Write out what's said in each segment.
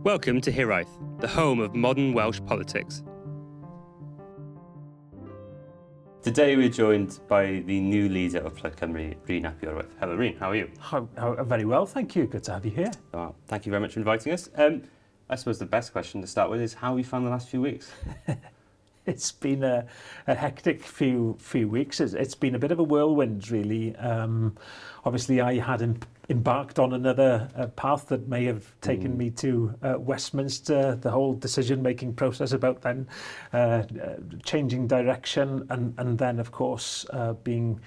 Welcome to Iorwerth, the home of modern Welsh politics. Today we're joined by the new leader of Plaid Cymru, Rhun ap Iorwerth. Hello Rhun, how are you? Very well, thank you. Good to have you here. Well, thank you very much for inviting us. I suppose the best question to start with is how have you found the last few weeks? It's been a hectic few weeks. It's been a bit of a whirlwind, really. Obviously, I had embarked on another path that may have taken me to Westminster, the whole decision-making process about then changing direction and then, of course, being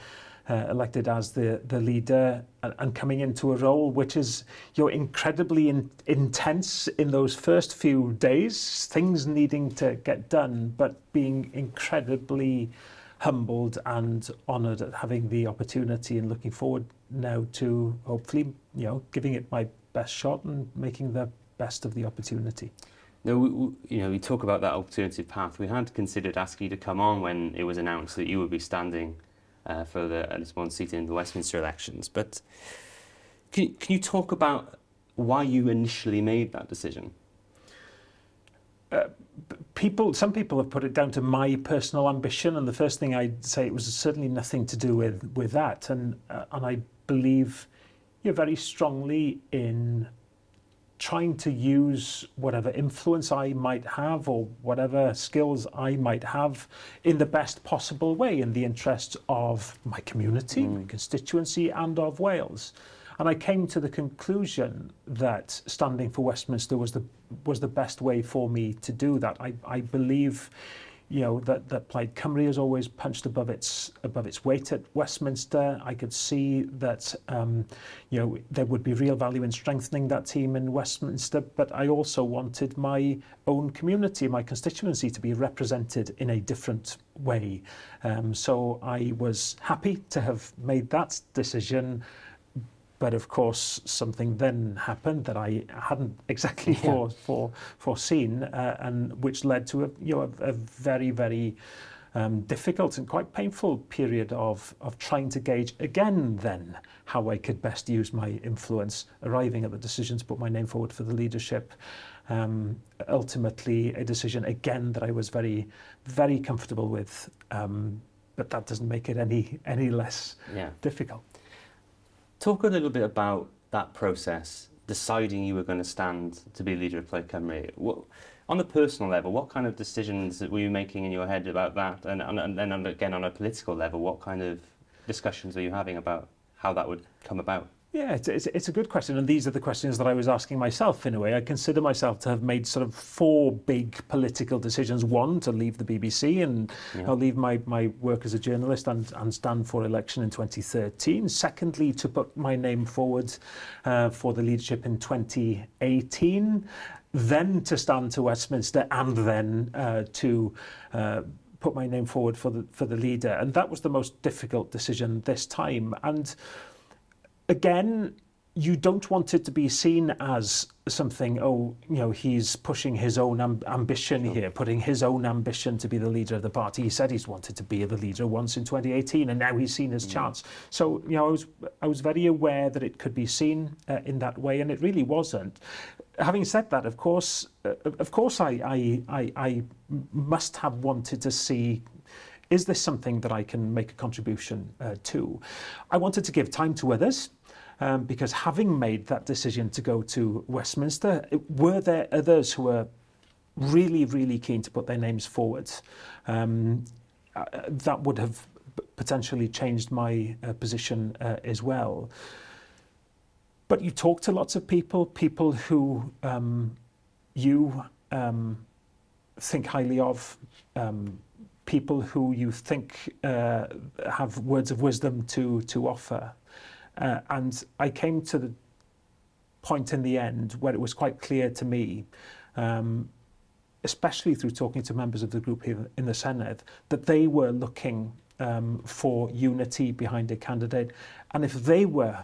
elected as the leader and coming into a role which is incredibly intense in those first few days, things needing to get done, but being incredibly humbled and honoured at having the opportunity and looking forward now to hopefully, giving it my best shot and making the best of the opportunity. Now, we talk about that alternative path. We had considered asking you to come on when it was announced that you would be standing for the Ynys Môn seat in the Westminster elections. But can you talk about why you initially made that decision? Some people have put it down to my personal ambition, and the first thing I'd say, it was certainly nothing to do with that. And I believe very strongly in trying to use whatever influence I might have or whatever skills I might have in the best possible way in the interest of my community, my constituency and of Wales. And I came to the conclusion that standing for Westminster was the best way for me to do that. I believe that Plaid Cymru has always punched above its weight at Westminster. I could see that there would be real value in strengthening that team in Westminster, but I also wanted my own community, my constituency, to be represented in a different way. So I was happy to have made that decision. But of course, something then happened that I hadn't exactly foreseen, and which led to a very, very difficult and quite painful period of trying to gauge again then how I could best use my influence, arriving at the decision to put my name forward for the leadership. Ultimately, a decision again that I was very, very comfortable with, but that doesn't make it any less difficult. Talk a little bit about that process, deciding you were going to stand to be leader of Plaid Cymru. On a personal level, what kind of decisions were you making in your head about that? And then again, on a political level, what kind of discussions were you having about how that would come about? Yeah, it's a good question, and these are the questions that I was asking myself in a way. I consider myself to have made sort of 4 big political decisions. One, to leave the BBC and I'll leave my work as a journalist and stand for election in 2013. Secondly, to put my name forward for the leadership in 2018. Then to stand to Westminster, and then to put my name forward for the leader. And that was the most difficult decision this time. And again, you don't want it to be seen as something, he's pushing his own ambition here, putting his own ambition to be the leader of the party. He said he's wanted to be the leader once in 2018, and now he's seen his chance. So, I was very aware that it could be seen in that way, and it really wasn't. Having said that, of course, I must have wanted to see, is this something that I can make a contribution to? I wanted to give time to others, because having made that decision to go to Westminster, were there others who were really, really keen to put their names forward? That would have potentially changed my position as well. But you talk to lots of people who you think highly of, people who you think have words of wisdom to offer. And I came to the point in the end where it was quite clear to me, especially through talking to members of the group here in the Senedd, that they were looking for unity behind a candidate. And if they were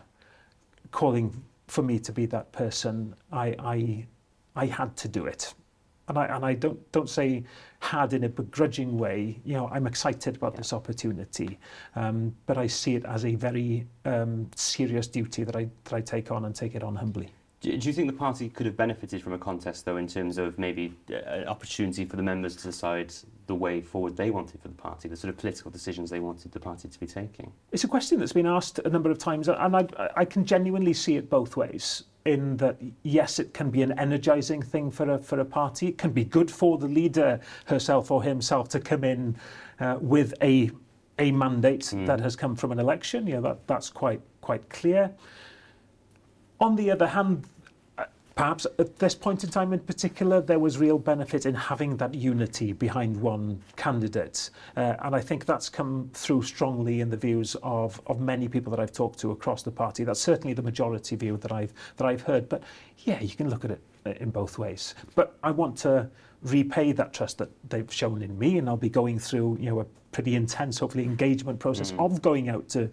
calling for me to be that person, I had to do it. And I don't say had in a begrudging way. I'm excited about this opportunity, but I see it as a very serious duty that I take on and take it on humbly. Do you think the party could have benefited from a contest, though, in terms of maybe an opportunity for the members to decide the way forward they wanted for the party, the sort of political decisions they wanted the party to be taking? It's a question that's been asked a number of times, and I can genuinely see it both ways. In that, yes, it can be an energising thing for a party. It can be good for the leader herself or himself to come in with a mandate that has come from an election. You know, that's quite clear. On the other hand, perhaps at this point in time in particular, there was real benefit in having that unity behind one candidate. And I think that's come through strongly in the views of many people that I've talked to across the party. That's certainly the majority view that I've heard. But yeah, you can look at it in both ways. But I want to repay that trust that they've shown in me, and I'll be going through, you know, a pretty intense, hopefully, engagement process of going out to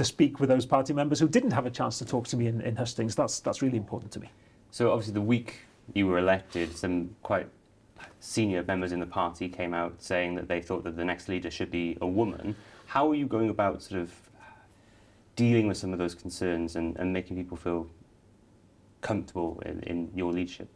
speak with those party members who didn't have a chance to talk to me in hustings. That's really important to me. So obviously the week you were elected, some quite senior members in the party came out saying that they thought that the next leader should be a woman. How are you going about sort of dealing with some of those concerns and making people feel comfortable in your leadership?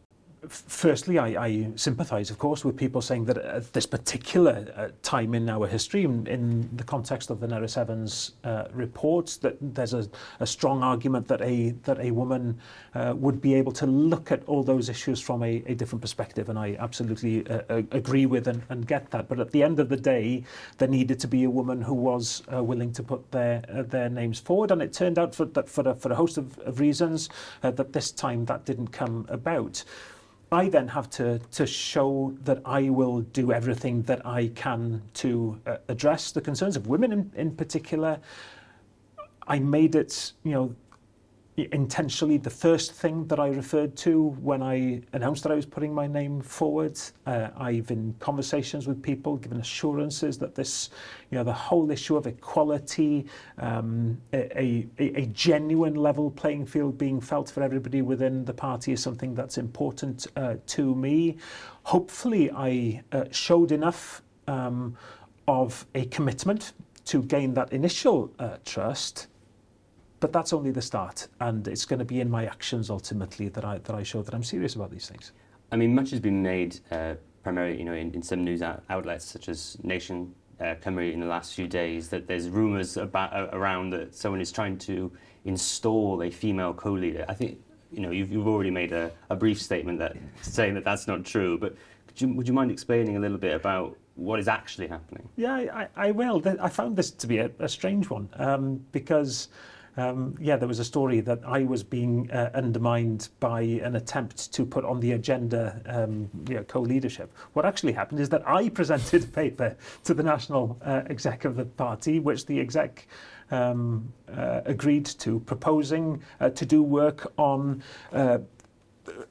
Firstly, I sympathise, of course, with people saying that at this particular time in our history, in the context of the Nerys Evans report, that there's a strong argument that a woman would be able to look at all those issues from a different perspective, and I absolutely agree with and get that. But at the end of the day, there needed to be a woman who was willing to put their names forward, and it turned out for a host of reasons that this time that didn't come about. I then have to show that I will do everything that I can to address the concerns of women in particular. I made it, you know, intentionally the first thing that I referred to when I announced that I was putting my name forward. I've in conversations with people given assurances that this, you know, the whole issue of equality, a genuine level playing field being felt for everybody within the party is something that's important to me. Hopefully I showed enough of a commitment to gain that initial trust. But that's only the start, and it's going to be in my actions ultimately that I show that I'm serious about these things. I mean, much has been made primarily, you know, in some news outlets such as Nation Cymru in the last few days that there's rumours around that someone is trying to install a female co-leader. I think, you know, you've already made a brief statement saying that that's not true, but would you mind explaining a little bit about what is actually happening? Yeah, I will. I found this to be a strange one because. There was a story that I was being undermined by an attempt to put on the agenda co-leadership. What actually happened is that I presented a paper to the national exec of the party, which the exec agreed to, proposing to do work on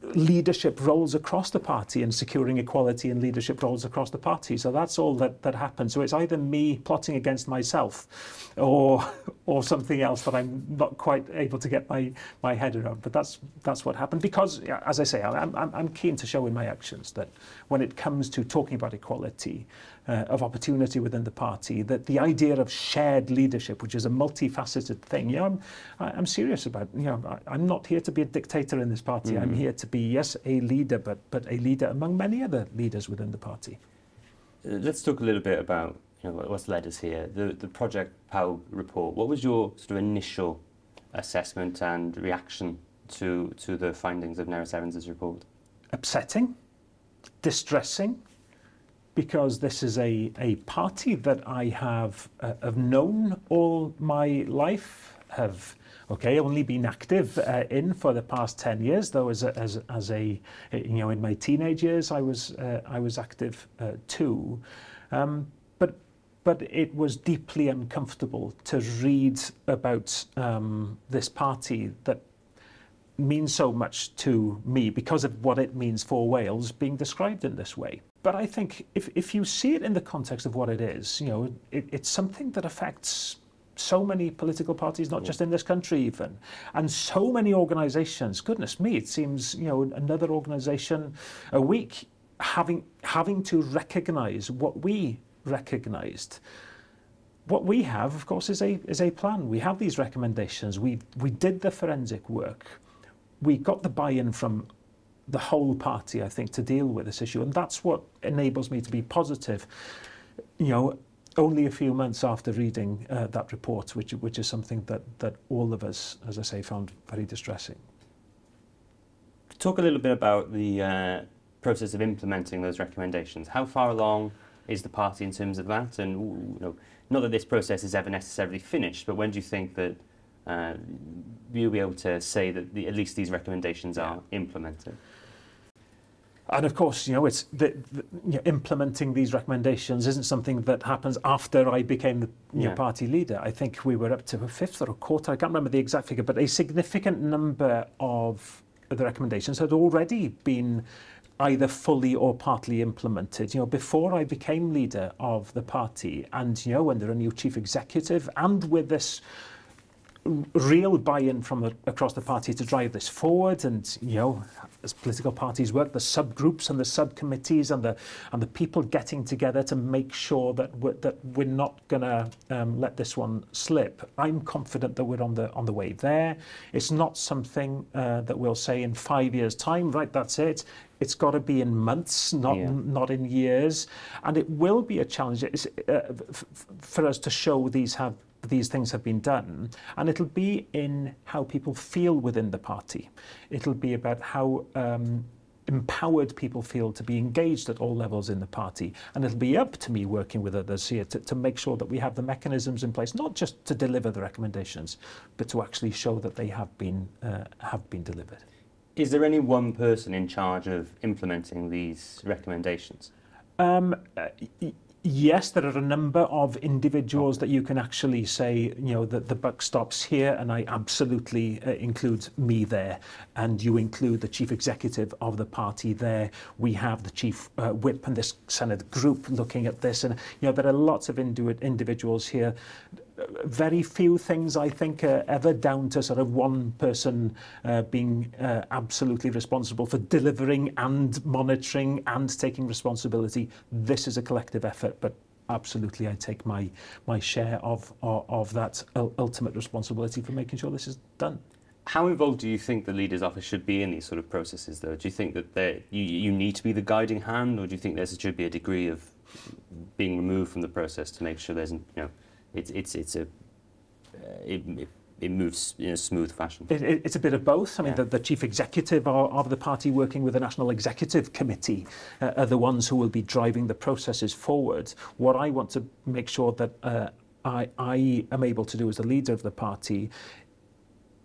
leadership roles across the party and securing equality in leadership roles across the party. So that's all that happened. So it's either me plotting against myself or something else that I'm not quite able to get my head around. But that's what happened because, as I say, I'm keen to show in my actions that when it comes to talking about equality of opportunity within the party, that the idea of shared leadership, which is a multifaceted thing, I'm serious about. I'm not here to be a dictator in this party. I'm here to be, yes, a leader, but a leader among many other leaders within the party. Let's talk a little bit about what's led us here. The Project Pawb report. What was your sort of initial assessment and reaction to the findings of Nerys Evans's report? Upsetting, distressing, because this is a party that I have known all my life, have only been active in for the past 10 years, though as a in my teenage years I was active too. But it was deeply uncomfortable to read about this party that means so much to me because of what it means for Wales being described in this way. But I think if you see it in the context of what it is, it's something that affects so many political parties, not just in this country even, and so many organisations. Goodness me, it seems another organisation a week having to recognise what we recognised. What we have, of course, is a plan. We have these recommendations. We did the forensic work. we got the buy-in from the whole party, I think, to deal with this issue, and that's what enables me to be positive. You know, only a few months after reading that report, which is something that all of us, as I say, found very distressing. Talk a little bit about the process of implementing those recommendations. How far along is the party in terms of that? And you know, not that this process is ever necessarily finished, but when do you think that you'll be able to say that at least these recommendations are implemented? And of course, you know, it's implementing these recommendations isn't something that happens after I became the party leader. I think we were up to a fifth or a quarter, I can't remember the exact figure, but a significant number of the recommendations had already been either fully or partly implemented. You know, before I became leader of the party, and you know, under a new chief executive, and with this real buy-in from across the party to drive this forward, and you know, as political parties work, the subgroups and the subcommittees and the people getting together to make sure that we're not going to let this one slip. I'm confident that we're on the way there. It's not something that we'll say in 5 years' time, right? That's it. It's got to be in months, not in years, and it will be a challenge for us to show these things have been done, and it'll be in how people feel within the party. It'll be about how empowered people feel to be engaged at all levels in the party, and it'll be up to me working with others here to make sure that we have the mechanisms in place, not just to deliver the recommendations, but to actually show that they have been delivered. Is there any one person in charge of implementing these recommendations? Yes, there are a number of individuals that you can actually say, you know, that the buck stops here, and I absolutely include me there, and you include the chief executive of the party there. We have the chief whip and this Senedd group looking at this, and you know, there are lots of individuals here. Very few things, I think, are ever down to sort of one person being absolutely responsible for delivering and monitoring and taking responsibility. This is a collective effort, but absolutely I take my share of that ultimate responsibility for making sure this is done. How involved do you think the leader's office should be in these sort of processes, though? Do you think that you need to be the guiding hand, or do you think there should be a degree of being removed from the process to make sure there's, you know, it moves in a smooth fashion? It's a bit of both. I mean, the chief executive of the party, working with the National Executive Committee, are the ones who will be driving the processes forward. What I want to make sure that I am able to do as the leader of the party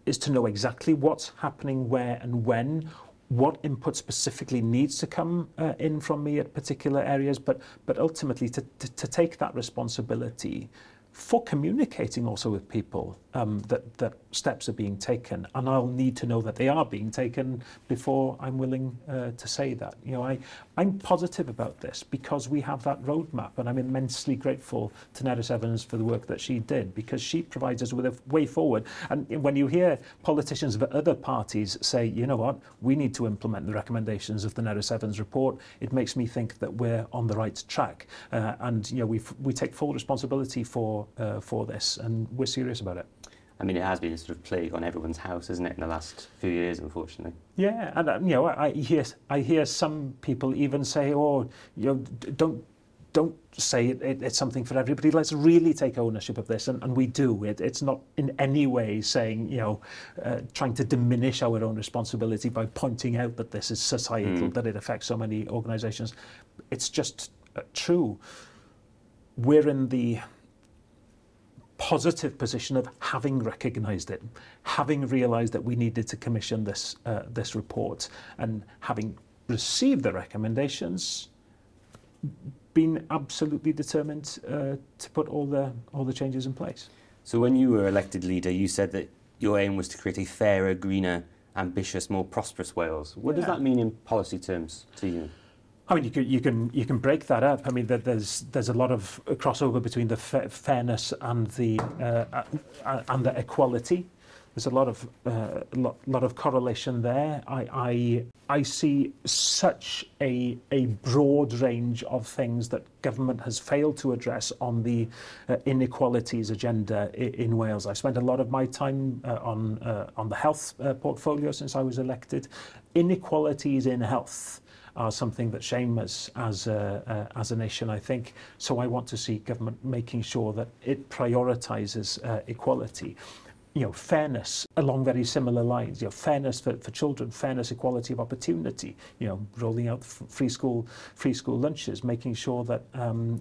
is to know exactly what's happening where and when, what input specifically needs to come in from me at particular areas, but ultimately to take that responsibility for communicating also with people that steps are being taken, and I'll need to know that they are being taken before I'm willing to say that. You know, I'm positive about this because we have that roadmap, and I'm immensely grateful to Nerys Evans for the work that she did, because she provides us with a way forward. And when you hear politicians of other parties say, you know what, we need to implement the recommendations of the Nerys Evans report, it makes me think that we're on the right track. And you know, we take full responsibility for this, and we're serious about it. I mean, it has been a sort of plague on everyone's house, isn't it, in the last few years, unfortunately? Yeah, and you know, I hear some people even say, "Oh, you know, don't say it's something for everybody. Let's really take ownership of this," and we do. It's not in any way saying, you know, trying to diminish our own responsibility by pointing out that this is societal, that it affects so many organisations. It's just true. We're in the positive position of having recognised it, having realised that we needed to commission this report, and having received the recommendations, been absolutely determined to put all the changes in place. So when you were elected leader, you said that your aim was to create a fairer, greener, ambitious, more prosperous Wales. What does that mean in policy terms to you? I mean, you can break that up. I mean, there's a lot of crossover between the fairness and the equality. there's a lot of correlation there. I see such a broad range of things that government has failed to address on the inequalities agenda in Wales. I've spent a lot of my time on the health portfolio since I was elected. Inequalities in health are something that shame us as a nation, I think. So I want to see government making sure that it prioritises equality. Fairness along very similar lines, fairness for children, fairness, equality of opportunity, rolling out free school lunches, making sure that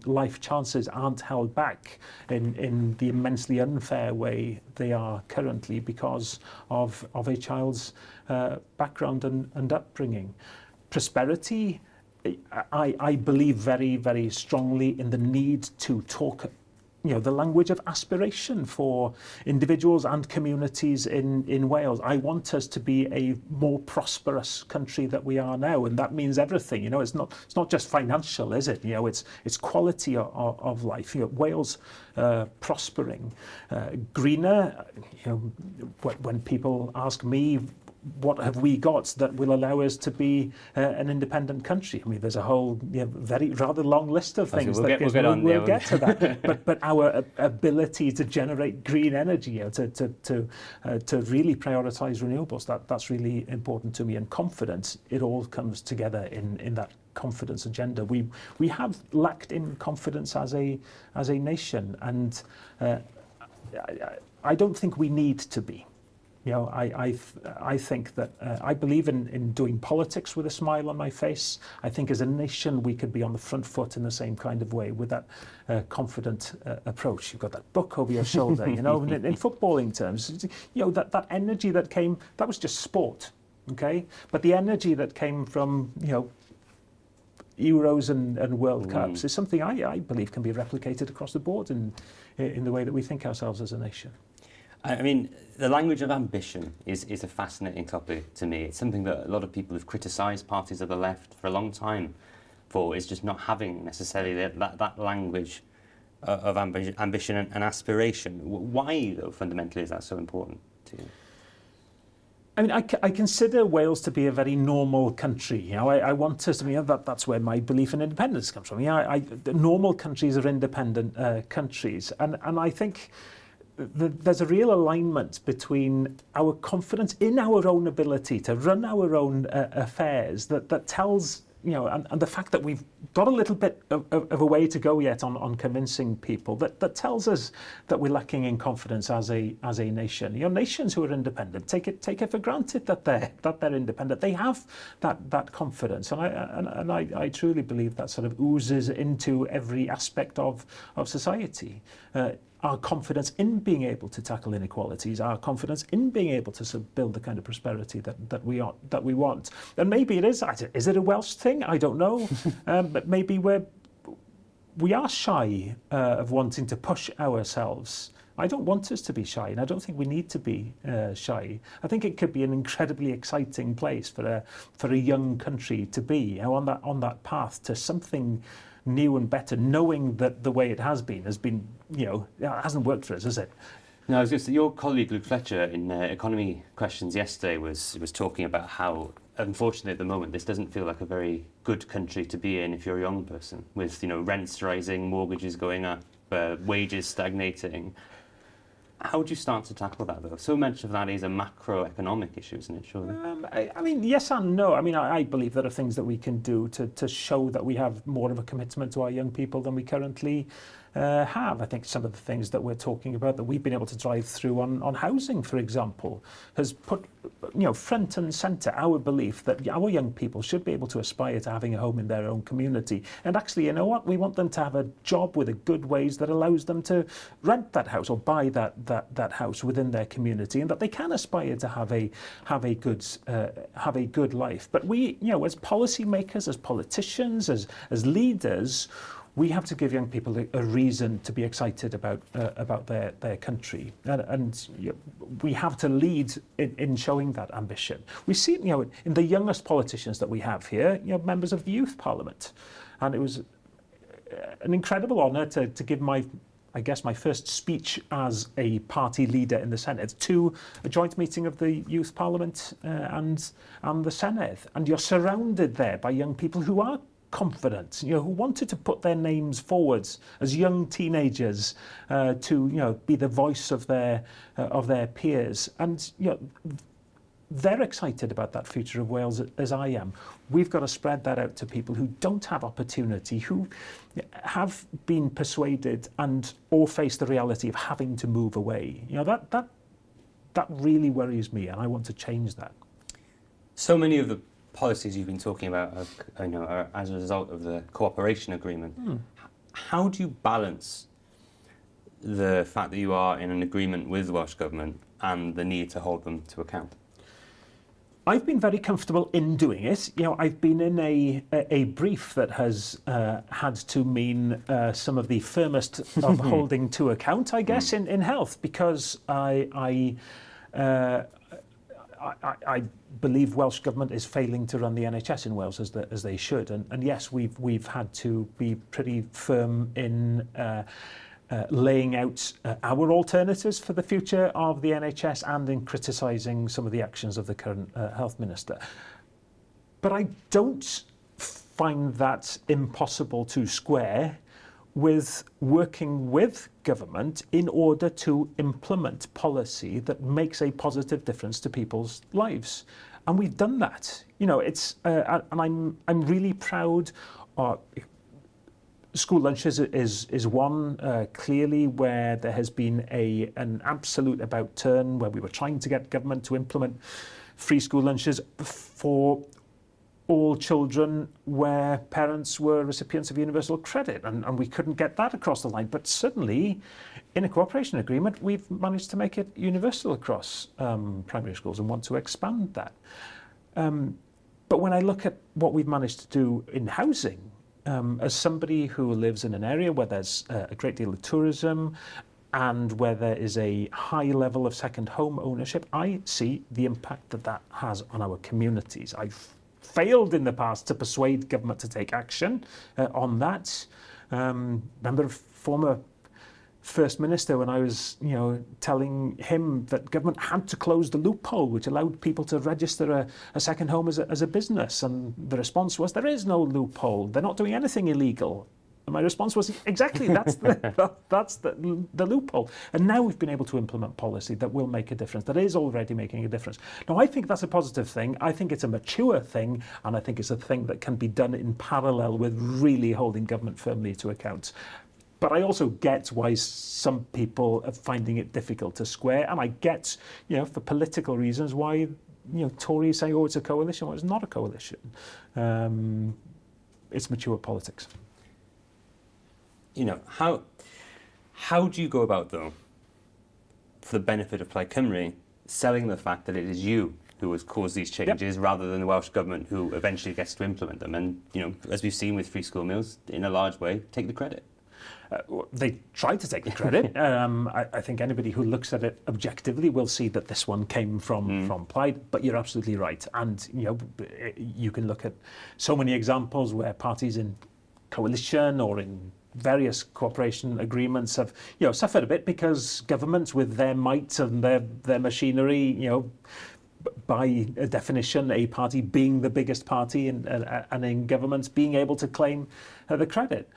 life chances aren't held back in the immensely unfair way they are currently because of a child's background and upbringing. Prosperity, I believe very, very strongly in the need to talk the language of aspiration for individuals and communities in Wales. I want us to be a more prosperous country that we are now, and that means everything. It's not just financial, is it? It's quality of life. Wales prospering, greener. When people ask me, what have we got that will allow us to be an independent country? I mean, there's a whole rather long list of things we'll get to that. But our ability to generate green energy, to really prioritise renewables, that's really important to me. And confidence, it all comes together in that confidence agenda. We have lacked in confidence as a nation, and I don't think we need to be. I think that I believe in doing politics with a smile on my face. I think as a nation we could be on the front foot in the same kind of way with that confident approach. You've got that book over your shoulder, in footballing terms, that energy that came, that was just sport, okay? But the energy that came from, Euros and World Cups is something I believe can be replicated across the board in the way that we think ourselves as a nation. I mean, the language of ambition is a fascinating topic to me. It's something that a lot of people have criticised parties of the left for a long time for, is just not having necessarily that language of ambition and aspiration. Why, though, fundamentally, is that so important to you? I mean, I consider Wales to be a very normal country. I want us to that's where my belief in independence comes from. Normal countries are independent countries, and I think there's a real alignment between our confidence in our own ability to run our own affairs that tells, and the fact that we've got a little bit of a way to go yet on convincing people, that tells us that we're lacking in confidence as a nation. Nations who are independent take it for granted that they're independent. They have that confidence, and I truly believe that sort of oozes into every aspect of society. Our confidence in being able to tackle inequalities, our confidence in being able to build the kind of prosperity that we want. And maybe it is it a Welsh thing? I don't know. But maybe we are shy of wanting to push ourselves. I don't want us to be shy, and I don't think we need to be shy. I think it could be an incredibly exciting place for a young country to be, on that path to something new and better, knowing that the way it has been, it hasn't worked for us, has it? No, I was going to say, your colleague Luke Fletcher in Economy Questions yesterday was talking about how, unfortunately at the moment, this doesn't feel like a very good country to be in if you're a young person, with rents rising, mortgages going up, wages stagnating. How would you start to tackle that, though? So much of that is a macroeconomic issue, isn't it, surely? I mean, yes and no. I mean, I believe there are things that we can do to show that we have more of a commitment to our young people than we currently have. I think some of the things that we're talking about that we've been able to drive through on housing, for example, has put front and centre our belief that our young people should be able to aspire to having a home in their own community. And actually, we want them to have a job with a good wage that allows them to rent that house or buy that house within their community, and that they can aspire to have a good life. But we, as policymakers, as politicians, as leaders, we have to give young people a reason to be excited about their country, and we have to lead in showing that ambition. We see, in the youngest politicians that we have here, members of the Youth Parliament, and it was an incredible honour to give my I guess, my first speech as a party leader in the Senedd to a joint meeting of the Youth Parliament and the Senedd. And you're surrounded there by young people who are confident, who wanted to put their names forwards as young teenagers to, be the voice of their peers. And, they're excited about that future of Wales as I am. We've got to spread that out to people who don't have opportunity, who have been persuaded and or face the reality of having to move away. That really worries me, and I want to change that. So many of the policies you've been talking about are as a result of the cooperation agreement. How do you balance the fact that you are in an agreement with the Welsh Government and the need to hold them to account? I've been very comfortable in doing it. I've been in a brief that has had to mean some of the firmest of holding to account, I guess, in health, because I believe Welsh Government is failing to run the NHS in Wales as they should, and yes, we've had to be pretty firm in laying out our alternatives for the future of the NHS and in criticising some of the actions of the current health minister. But I don't find that impossible to square with working with government in order to implement policy that makes a positive difference to people's lives. And we've done that. It's and I'm really proud. School lunches is one, clearly, where there has been an absolute about turn, where we were trying to get government to implement free school lunches for all children where parents were recipients of universal credit, and we couldn't get that across the line. But suddenly, in a cooperation agreement, we've managed to make it universal across primary schools and want to expand that. But when I look at what we've managed to do in housing, as somebody who lives in an area where there's a great deal of tourism and where there is a high level of second home ownership, I see the impact that has on our communities. I've failed in the past to persuade government to take action on that. Remember a former First Minister when I was, telling him that government had to close the loophole which allowed people to register a second home as a business, and the response was, there is no loophole, they're not doing anything illegal. And my response was, exactly, that's the loophole. And now we've been able to implement policy that will make a difference, that is already making a difference. Now, I think that's a positive thing. I think it's a mature thing, and I think it's a thing that can be done in parallel with really holding government firmly to account. But I also get why some people are finding it difficult to square, and I get, for political reasons, why, Tories say, oh, it's a coalition. Well, it's not a coalition. It's mature politics. How do you go about, though, for the benefit of Plaid Cymru, selling the fact that it is you who has caused these changes, rather than the Welsh Government who eventually gets to implement them? And, as we've seen with free school meals, in a large way, take the credit. They tried to take the credit. I think anybody who looks at it objectively will see that this one came from Plaid, but you're absolutely right. And, you can look at so many examples where parties in coalition or in various cooperation agreements have, suffered a bit because governments, with their might and their machinery, by definition, a party being the biggest party and in governments being able to claim the credit.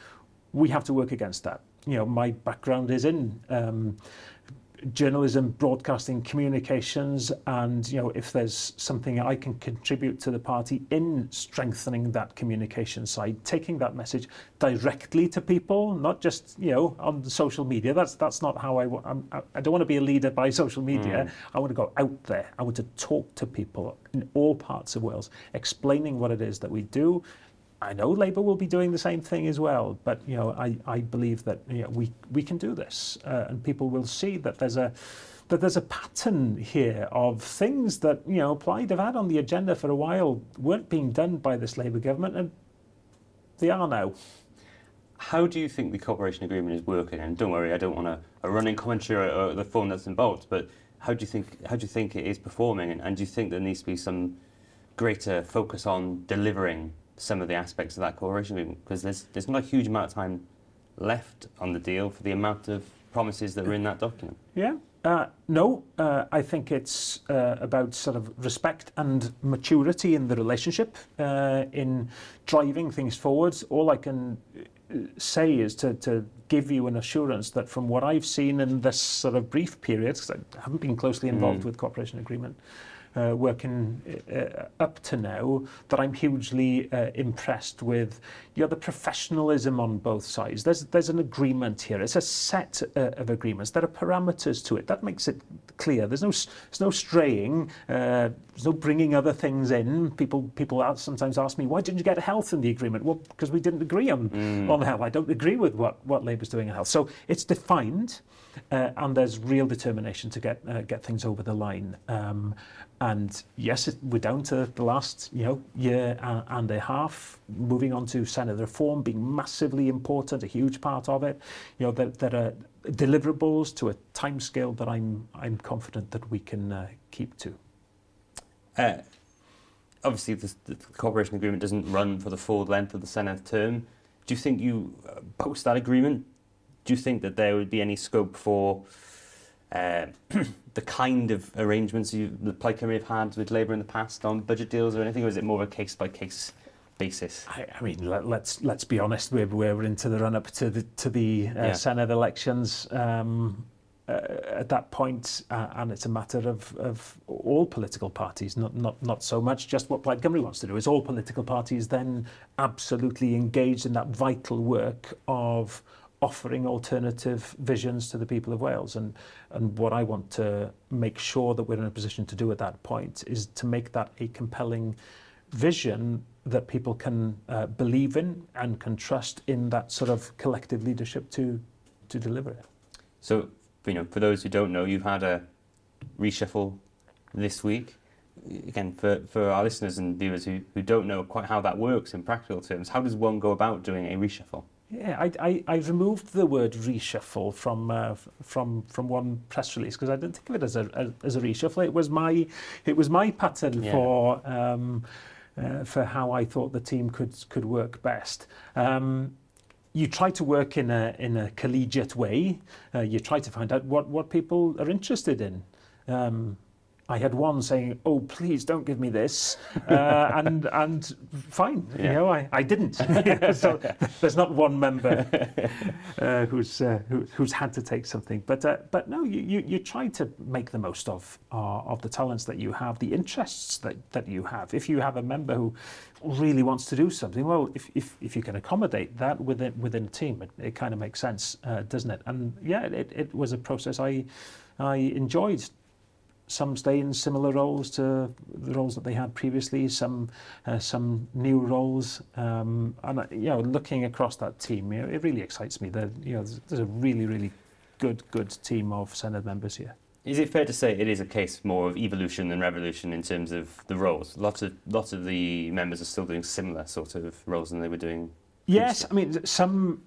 We have to work against that. My background is in journalism, broadcasting, communications, and if there's something I can contribute to the party in strengthening that communication side, taking that message directly to people, not just on social media. That's not how I don't want to be a leader by social media. I want to go out there. I want to talk to people in all parts of Wales, explaining what it is that we do. I know Labour will be doing the same thing as well, but I believe that we can do this, and people will see that there's a pattern here of things that Plaid have had on the agenda for a while, weren't being done by this Labour government, and they are now. How do you think the cooperation agreement is working? And don't worry, I don't want a running commentary or the full nuts and bolts, but how do you think it is performing? And do you think there needs to be some greater focus on delivering some of the aspects of that cooperation agreement? Because there's not a huge amount of time left on the deal for the amount of promises that were in that document? Yeah. No, I think it's about sort of respect and maturity in the relationship, in driving things forwards. All I can say is to give you an assurance that from what I've seen in this sort of brief period, because I haven't been closely involved with cooperation agreement working up to now, that I'm hugely impressed with the professionalism on both sides. There's an agreement here. It's a set of agreements. There are parameters to it. That makes it clear. There's no straying. There's no bringing other things in. People sometimes ask me, why didn't you get health in the agreement? Well, because we didn't agree on health. I don't agree with what Labour's doing in health. So it's defined, and there's real determination to get things over the line. And yes, we're down to the last year and a half, moving on to Senedd reform being massively important, a huge part of it. There are deliverables to a timescale that I'm confident that we can keep to. Obviously, the cooperation agreement doesn't run for the full length of the Senedd term. Do you think post that agreement, do you think that there would be any scope for the kind of arrangements the Plaid Cymru have had with Labour in the past on budget deals or anything, or is it more a case-by-case basis? I mean, let's be honest. We're into the run-up to the Senedd elections at that point, and it's a matter of all political parties, not so much just what Plaid Cymru wants to do. Is all political parties then absolutely engaged in that vital work of offering alternative visions to the people of Wales, and what I want to make sure that we're in a position to do at that point is to make that a compelling vision that people can believe in and can trust in that sort of collective leadership to deliver it. So, for those who don't know, you've had a reshuffle this week. Again, for our listeners and viewers who don't know quite how that works in practical terms, how does one go about doing a reshuffle? Yeah, I removed the word reshuffle from one press release because I didn't think of it as a reshuffle. It was my pattern for how I thought the team could work best. You try to work in a collegiate way. You try to find out what people are interested in. I had one saying, "Oh, please don't give me this," and fine, I didn't. So there's not one member who's had to take something, but no, you try to make the most of the talents that you have, the interests that you have. If you have a member who really wants to do something, well, if you can accommodate that within a team, it kind of makes sense, doesn't it? And yeah, it was a process I enjoyed. Some stay in similar roles to the roles that they had previously, some new roles, and looking across that team, it really excites me. There's a really good team of Senedd members here. Is it fair to say it is a case more of evolution than revolution in terms of the roles? Lots of the members are still doing similar sort of roles than they were doing Yes, I mean, some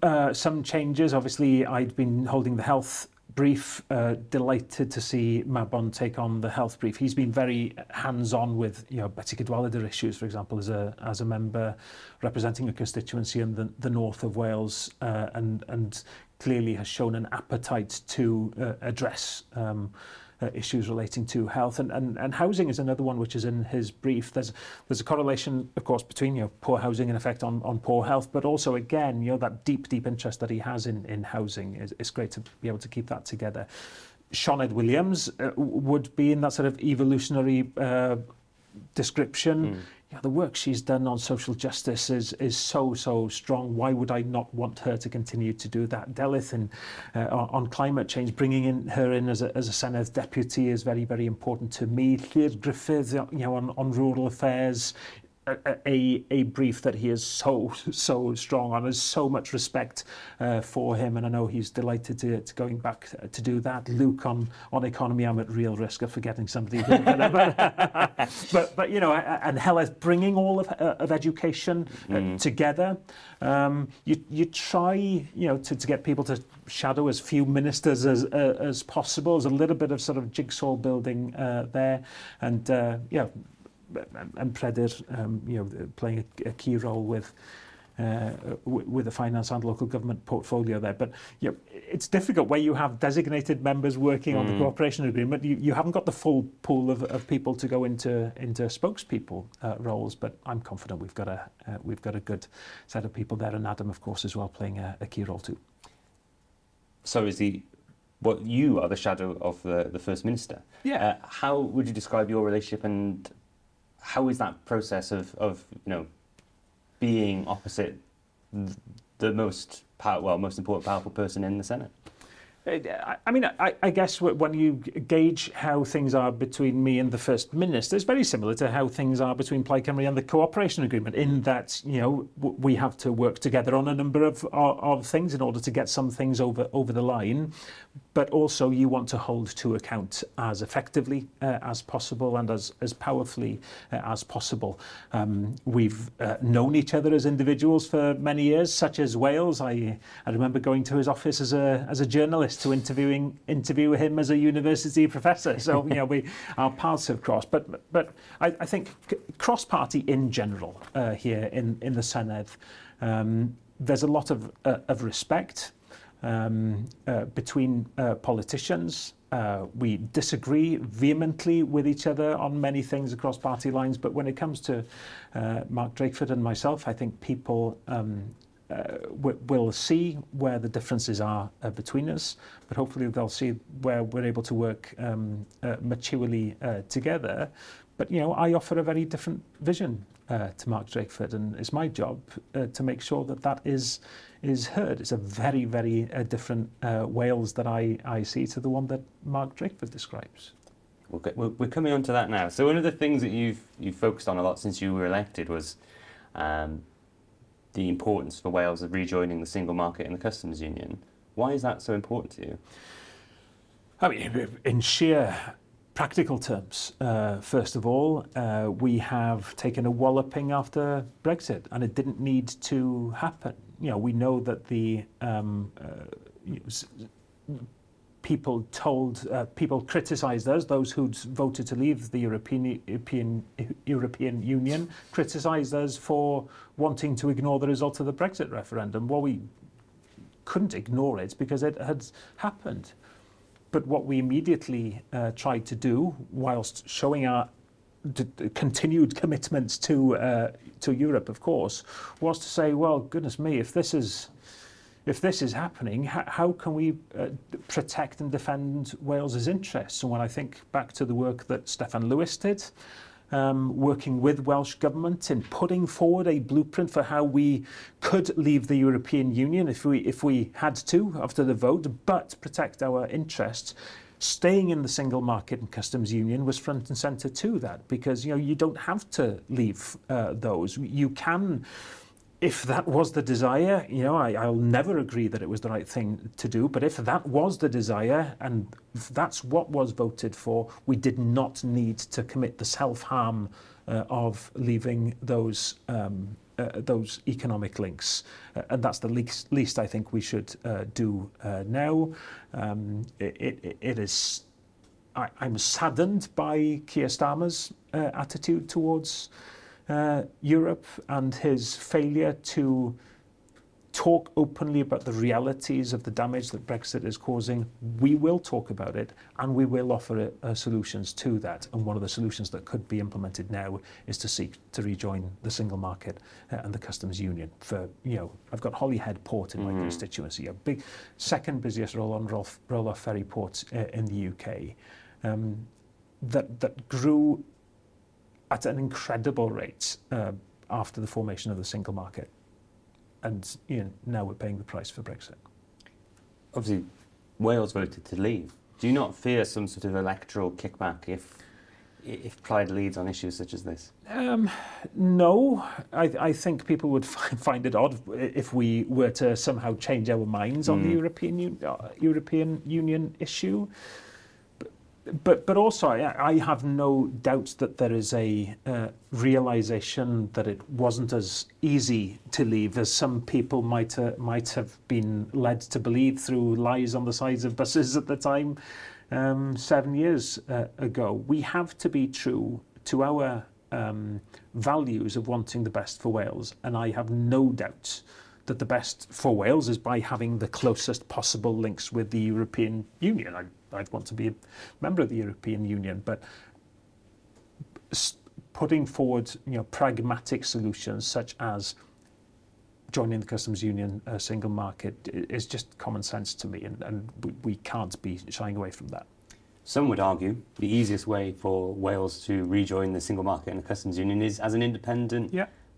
changes. Obviously, I'd been holding the health brief. Delighted to see Mabon take on the health brief. He's been very hands-on with, Betsy Cadwaladr issues, for example, as a member representing a constituency in the north of Wales, and clearly has shown an appetite to address issues relating to health, and housing is another one which is in his brief. There's a correlation, of course, between poor housing and effect on poor health, but also again that deep interest that he has in housing is great to be able to keep that together. Senedd Williams would be in that sort of evolutionary description. The work she's done on social justice is so strong. Why would I not want her to continue to do that? Delith on climate change, bringing her in as a Senedd deputy is very important to me. Llyr Griffith, on rural affairs, a brief that he is so strong on. There's so much respect for him, and I know he's delighted to going back to do that. Luke on economy, I'm at real risk of forgetting somebody, but and Hela's bringing all of education together. You try to get people to shadow as few ministers as possible. There's a little bit of sort of jigsaw building there, and Predir, playing a key role with with the finance and local government portfolio there. But you know, it's difficult where you have designated members working on the cooperation agreement. You haven't got the full pool of people to go into spokespeople roles. But I'm confident we've got a good set of people there, and Adam, of course, as well, playing a key role too. So you are the shadow of the First Minister. Yeah. How would you describe your relationship, and how is that process of being opposite the most important, powerful person in the Senate? I mean, I guess when you gauge how things are between me and the First Minister, it's very similar to how things are between Plaid Cymru and the cooperation agreement, in that, you know, we have to work together on a number of things in order to get some things over the line. But also you want to hold to account as effectively as possible and as powerfully as possible. We've known each other as individuals for many years, such as Wales. I remember going to his office as a journalist to interview him as a university professor. So you know, our paths have crossed. But I think cross-party in general here in the Senedd, there's a lot of respect between politicians. We disagree vehemently with each other on many things across party lines, but when it comes to Mark Drakeford and myself, I think people will see where the differences are between us, but hopefully they'll see where we're able to work maturely together. But you know, I offer a very different vision to Mark Drakeford, and it's my job to make sure that is heard. It's a very, very different Wales that I see to the one that Mark Drakeford describes. Okay, we're coming on to that now. So one of the things that you've focused on a lot since you were elected was the importance for Wales of rejoining the single market and the customs union. Why is that so important to you? I mean, in sheer practical terms, first of all, we have taken a walloping after Brexit, and it didn't need to happen. You know, we know that the people criticised us, those who'd voted to leave the European Union, criticised us for wanting to ignore the result of the Brexit referendum. Well, we couldn't ignore it because it had happened. But what we immediately tried to do, whilst showing our continued commitments to Europe, of course, was to say, well, goodness me, if this is happening, how can we protect and defend Wales's interests? And when I think back to the work that Steffan Lewis did, working with Welsh Government in putting forward a blueprint for how we could leave the European Union if we had to after the vote, but protect our interests. Staying in the single market and customs union was front and centre to that, because you know, you don't have to leave those. You can, if that was the desire. You know, I'll never agree that it was the right thing to do, but if that was the desire and if that's what was voted for, we did not need to commit the self-harm of leaving those economic links, and that's the least I think we should do now. It is. I'm saddened by Keir Starmer's attitude towards Europe and his failure to talk openly about the realities of the damage that Brexit is causing. We will talk about it, and we will offer solutions to that. And one of the solutions that could be implemented now is to seek to rejoin the single market and the customs union. For, you know, I've got Holyhead Port in my constituency, a big second busiest roll-off ferry port in the UK, that grew at an incredible rate after the formation of the single market. And you know, now we're paying the price for Brexit. Obviously, Wales voted to leave. Do you not fear some sort of electoral kickback if Plaid leads on issues such as this? No. I think people would find it odd if we were to somehow change our minds on the European Union issue. But also, I have no doubt that there is a realisation that it wasn't as easy to leave as some people might have been led to believe through lies on the sides of buses at the time, 7 years ago. We have to be true to our values of wanting the best for Wales, and I have no doubt that the best for Wales is by having the closest possible links with the European Union. I'd want to be a member of the European Union, but putting forward, pragmatic solutions such as joining the customs union, single market, is just common sense to me, and we can't be shying away from that. Some would argue the easiest way for Wales to rejoin the single market and the customs union is as an independent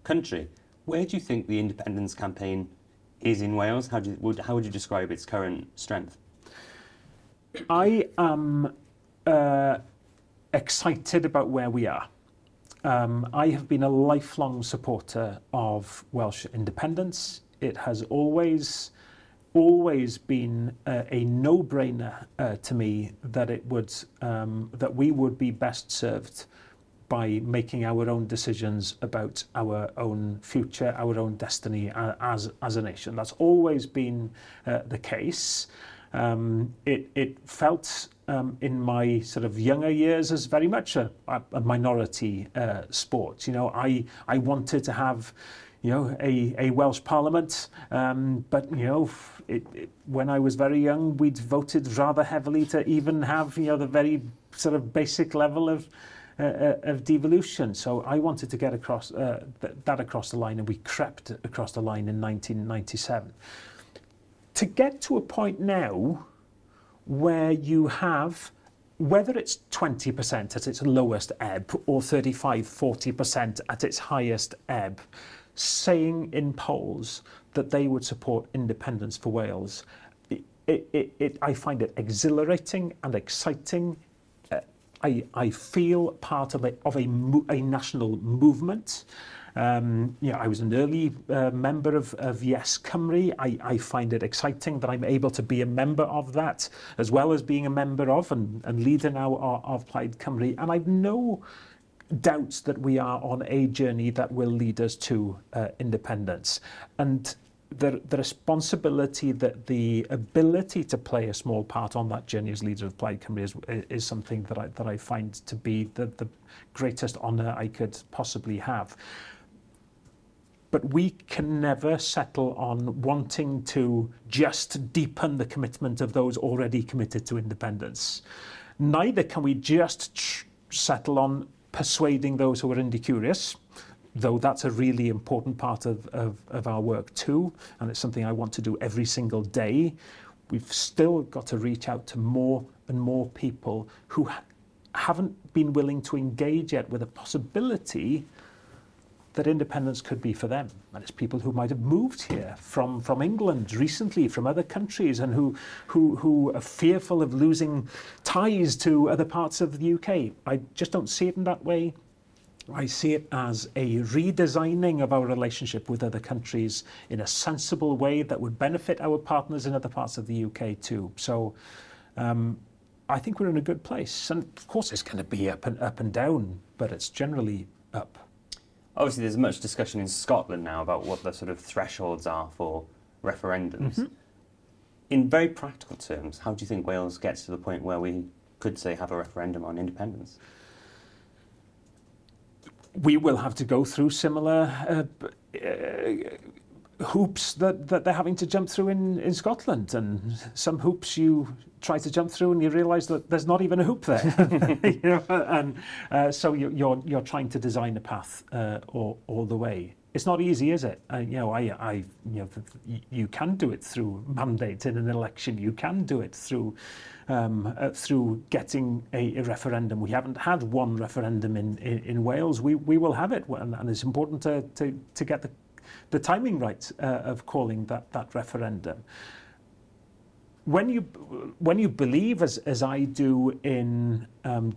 country. Where do you think the independence campaign is in Wales? How would you describe its current strength? I am excited about where we are. I have been a lifelong supporter of Welsh independence. It has always been a no-brainer to me that that we would be best served by making our own decisions about our own future, our own destiny as a nation. That's always been the case. It felt in my sort of younger years as very much a minority sport. I wanted to have a Welsh Parliament, but when I was very young, we'd voted rather heavily to even have the very sort of basic level of devolution. So I wanted to get across that across the line, and we crept across the line in 1997. To get to a point now where you have, whether it's 20% at its lowest ebb or 35-40% at its highest ebb, saying in polls that they would support independence for Wales, I find it exhilarating and exciting. I feel part of a national movement. I was an early member of Yes Cymru. I find it exciting that I'm able to be a member of that, as well as being a member of and leader now of Plaid Cymru. And I've no doubts that we are on a journey that will lead us to independence. And the responsibility, that the ability to play a small part on that journey as leader of Plaid Cymru is something that I find to be the greatest honour I could possibly have. But we can never settle on wanting to just deepen the commitment of those already committed to independence. Neither can we just settle on persuading those who are incurious, though that's a really important part of our work too, and it's something I want to do every single day. We've still got to reach out to more and more people who haven't been willing to engage yet with the possibility that independence could be for them. And it's people who might have moved here from England recently, from other countries, and who are fearful of losing ties to other parts of the UK. I just don't see it in that way. I see it as a redesigning of our relationship with other countries in a sensible way that would benefit our partners in other parts of the UK too. So I think we're in a good place. And of course it's going to be up and down, but it's generally up. Obviously, there's much discussion in Scotland now about what the sort of thresholds are for referendums. Mm-hmm. In very practical terms, how do you think Wales gets to the point where we could, say, have a referendum on independence? We will have to go through similar hoops that they're having to jump through in Scotland, and some hoops you try to jump through and you realise that there's not even a hoop there. And so you're trying to design a path all the way. It's not easy, is it? You can do it through mandate in an election. You can do it through getting a referendum. We haven't had one referendum in Wales. We will have it, and it's important to get the timing right of calling that referendum. When you believe, as I do, in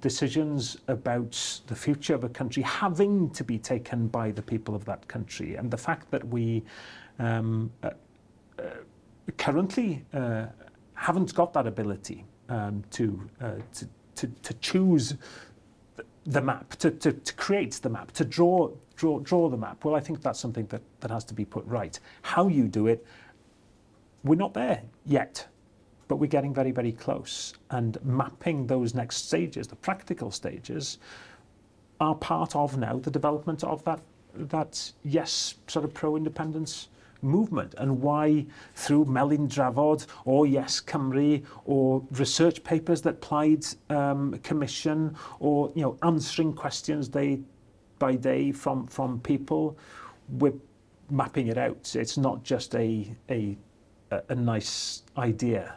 decisions about the future of a country having to be taken by the people of that country, and the fact that we currently haven't got that ability to choose the map, to create the map, to draw the map, well, I think that's something that has to be put right. How you do it, we're not there yet. But we're getting very, very close, and mapping those next stages, the practical stages, are part of now the development of that yes, sort of pro-independence movement, and why through Melyn Drafod or Yes Cymru or research papers that Plaid commission, or answering questions day by day from people, we're mapping it out. It's not just a nice idea.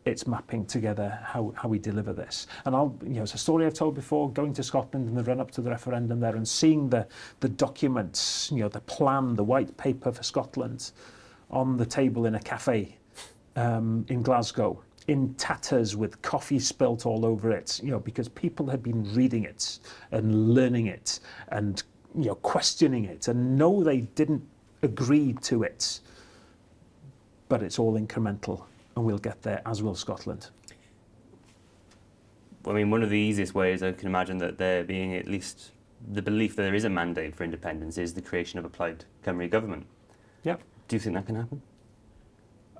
It's mapping together how we deliver this. And it's a story I've told before, going to Scotland in the run-up to the referendum there and seeing the documents, the plan, the white paper for Scotland on the table in a cafe in Glasgow, in tatters with coffee spilt all over it, because people had been reading it and learning it and, questioning it, and no, they didn't agree to it, but it's all incremental. And we'll get there, as will Scotland. I mean, one of the easiest ways I can imagine that there being at least the belief that there is a mandate for independence is the creation of a Plaid Cymru government. Yeah. Do you think that can happen?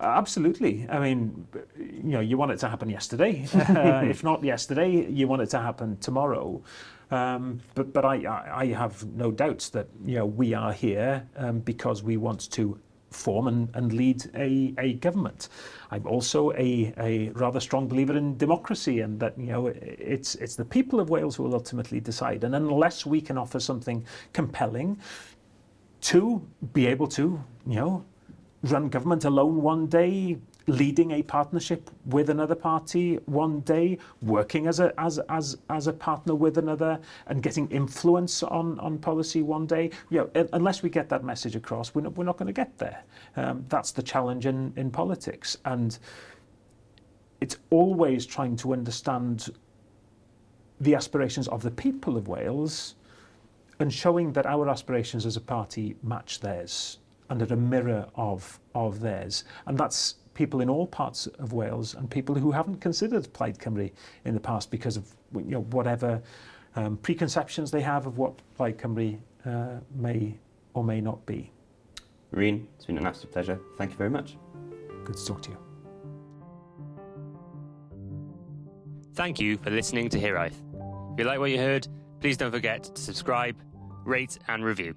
Absolutely. I mean, you want it to happen yesterday. If not yesterday, you want it to happen tomorrow. But I have no doubts that we are here because we want to form and lead a government. I'm also a rather strong believer in democracy, and that it's the people of Wales who will ultimately decide. And unless we can offer something compelling to be able to run government alone one day, leading a partnership with another party one day, working as a partner with another, and getting influence on policy one day. Unless we get that message across, we're not going to get there. That's the challenge in politics, and it's always trying to understand the aspirations of the people of Wales and showing that our aspirations as a party match theirs and are a mirror of theirs, and that's people in all parts of Wales and people who haven't considered Plaid Cymru in the past because of whatever preconceptions they have of what Plaid Cymru may or may not be. Rhun, it's been an absolute pleasure. Thank you very much. Good to talk to you. Thank you for listening to Iorwerth. If you like what you heard, please don't forget to subscribe, rate and review.